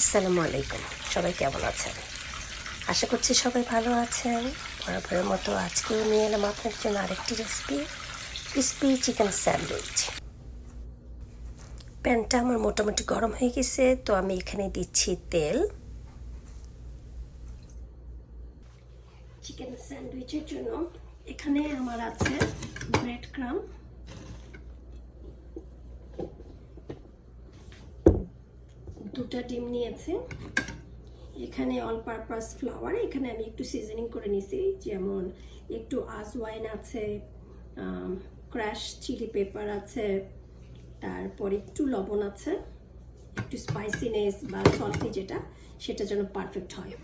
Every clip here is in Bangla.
আসসালামু আলাইকুম। সবাই কেমন আছেন? আশা করছি সবাই ভালো আছেন। বরাবরের মতো আজকেও নিয়ে এলাম আপনার জন্য আরেকটি রেসিপি, ক্রিসপি চিকেন স্যান্ডউইচ। প্যানটা আমার মোটামুটি গরম হয়ে গেছে, তো আমি এখানে দিচ্ছি তেল। চিকেন স্যান্ডউইচের জন্য এখানে আমার আছে ব্রেড ক্রাম, দুটা ডিম নিয়েছি, এখানে অল পারপাস ফ্লাওয়ার, এখানে আমি একটু সিজনিং করে নিছি, যেমন একটু আজওয়াইন আছে, ক্রাশ চিলি পেপার আছে, তারপর একটু লবণ আছে, একটু স্পাইসিনেস বা সল্টি যেটা সেটা যেন পারফেক্ট হয়।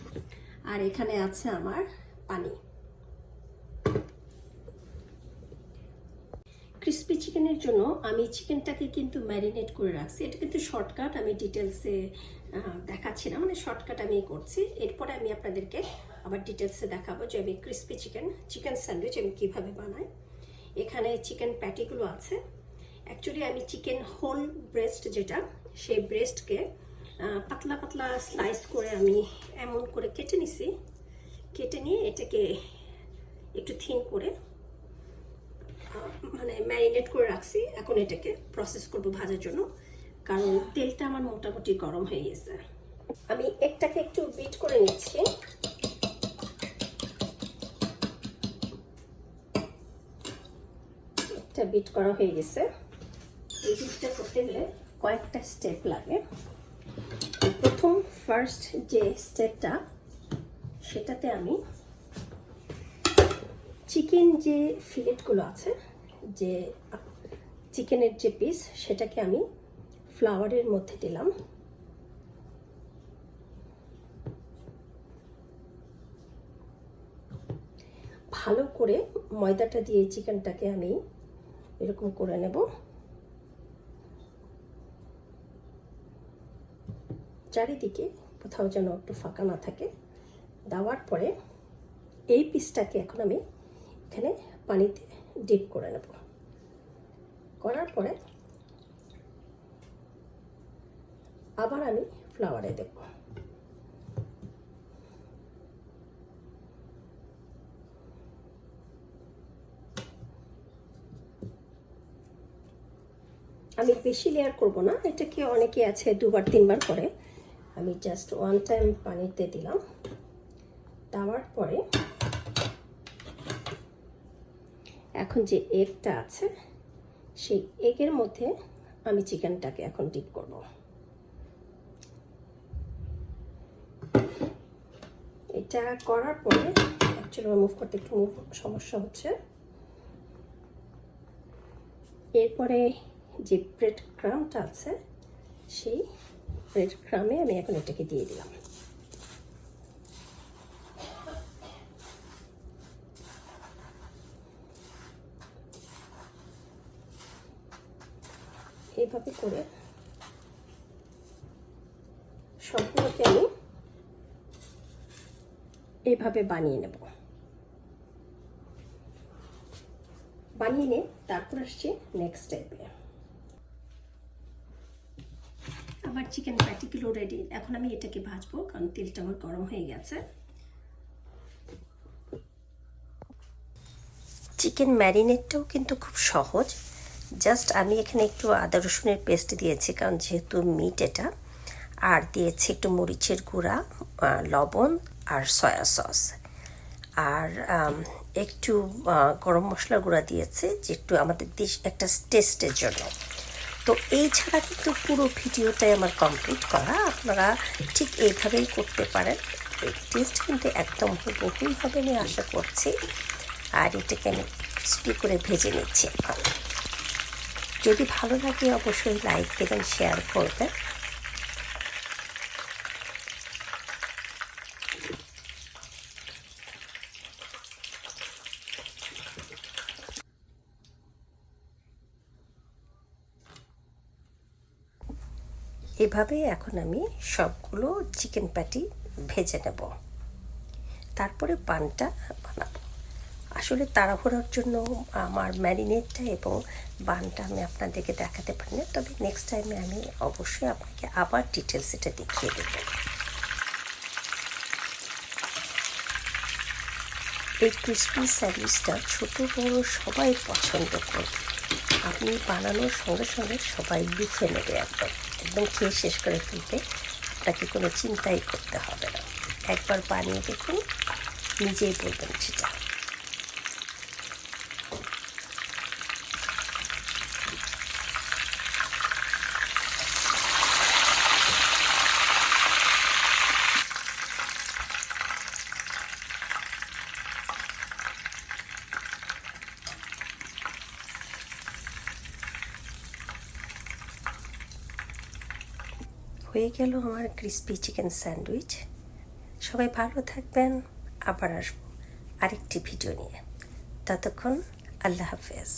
আর এখানে আছে আমার পানি। ক্রিসপি চিকেনের জন্য আমি চিকেনটাকে কিন্তু ম্যারিনেট করে রাখছি। এটা কিন্তু শর্টকাট, আমি ডিটেলসে দেখাচ্ছি না, মানে শর্টকাট আমি করছি। এরপরে আমি আপনাদেরকে আবার ডিটেলসে দেখাবো যে আমি ক্রিসপি চিকেন স্যান্ডউইচ আমি কীভাবে বানাই। এখানে চিকেন প্যাটিগুলো আছে। অ্যাকচুয়ালি আমি চিকেন হোল ব্রেস্ট যেটা, সেই ব্রেস্টকে পাতলা পাতলা স্লাইস করে আমি এমন করে কেটে নিছি। কেটে নিয়ে এটাকে একটু থিন করে মানে ম্যারিনেট করে রাখছি। এখন এটাকে প্রসেস করব ভাজার জন্য, কারণ তেলটা আমার মোটামুটি গরম হয়ে গেছে। আমি একটাকে একটু বিট করে নিচ্ছি। একটা বিট করা হয়ে গেছে। এই বিটটা করতে গেলে কয়েকটা স্টেপ লাগে। প্রথম ফার্স্ট যে স্টেপটা, সেটাতে আমি চিকেন যে ফিলেটগুলো আছে, যে চিকেনের যে পিস, সেটাকে আমি ফ্লাওয়ারের মধ্যে দিলাম। ভালো করে ময়দাটা দিয়ে চিকেনটাকে আমি এরকম করে নেব। চারিদিকে কোথাও যেন একটু ফাঁকা না থাকে। দেওয়ার পরে এই পিসটাকে এখন আমি এখানে পানিতে ডিপ করে নেব। করার পরে আবার আমি ফ্লাওয়ারে দেব। আমি বেশি লেয়ার করব না, এটাকে অনেকে আছে দুবার তিনবার করে, আমি জাস্ট ওয়ান টাইম পানিতে দিলাম। দেওয়ার পরে এখন যে এগটা আছে, সেই এগের মধ্যে আমি চিকেনটাকে এখন ডিপ করব। এটা করার পরে অ্যাকচুয়ালি মুভ করতে একটু সমস্যা হচ্ছে। এরপরে যে ব্রেড ক্রামটা আছে, সেই ব্রেড ক্রামে আমি এখন এটাকে দিয়ে দিলাম। এইভাবে করে সবগুলোকে আমি এইভাবে বানিয়ে নেব। বানিয়ে নিয়ে তারপর আসছি নেক্সট স্টেপে। আমার চিকেন প্যাটিগুলো রেডি। এখন আমি এটাকে ভাজবো, কারণ তেলটা আমার গরম হয়ে গেছে। চিকেন ম্যারিনেটটাও কিন্তু খুব সহজ। জাস্ট আমি এখানে একটু আদা রসুনের পেস্ট দিয়েছি, কারণ যেহেতু মিট এটা, আর দিয়েছি একটু মরিচের গুঁড়া, লবণ আর সয়া সস, আর একটু গরম মশলার গুঁড়া দিয়েছে, যে একটু আমাদের দেশ একটা টেস্টের জন্য। তো এই ছাড়া কিন্তু পুরো ভিডিওটাই আমার কমপ্লিট করা। আপনারা ঠিক এইভাবেই করতে পারেন। এই টেস্ট কিন্তু একদম হুবহুই হবে আমি আশা করছি। আর এটাকে আমি ক্রিস্পি করে ভেজে নিচ্ছি এখন। যদি ভালো লাগে অবশ্যই লাইক দেবেন, শেয়ার করবেন। এভাবে এখন আমি সবগুলো চিকেন প্যাটি ভেজে নেব, তারপরে পানটা বানাবো। আসলে তাড়াহুড়োর জন্য আমার ম্যারিনেটটা এবং বানটা আমি আপনাদেরকে দেখাতে পারি না, তবে নেক্সট টাইমে আমি অবশ্যই আপনাকে আবার ডিটেলস এটা দেখিয়ে দেবো। এই ক্রিসপি স্যান্ডউইচটা ছোটো বড়ো সবাই পছন্দ করবে। আপনি বানানোর সঙ্গে সঙ্গে সবাই লিখে নেবে, একদম একদম খেয়ে শেষ করে ফেলবে, আপনাকে কোনো চিন্তাই করতে হবে না। একবার বানিয়ে দেখুন, নিজেই বলবেন সেটা। হয়ে গেল আমার ক্রিসপি চিকেন স্যান্ডউইচ। সবাই ভালো থাকবেন, আবার আসবো আরেকটি ভিডিও নিয়ে। ততক্ষণ আল্লাহ হাফেজ।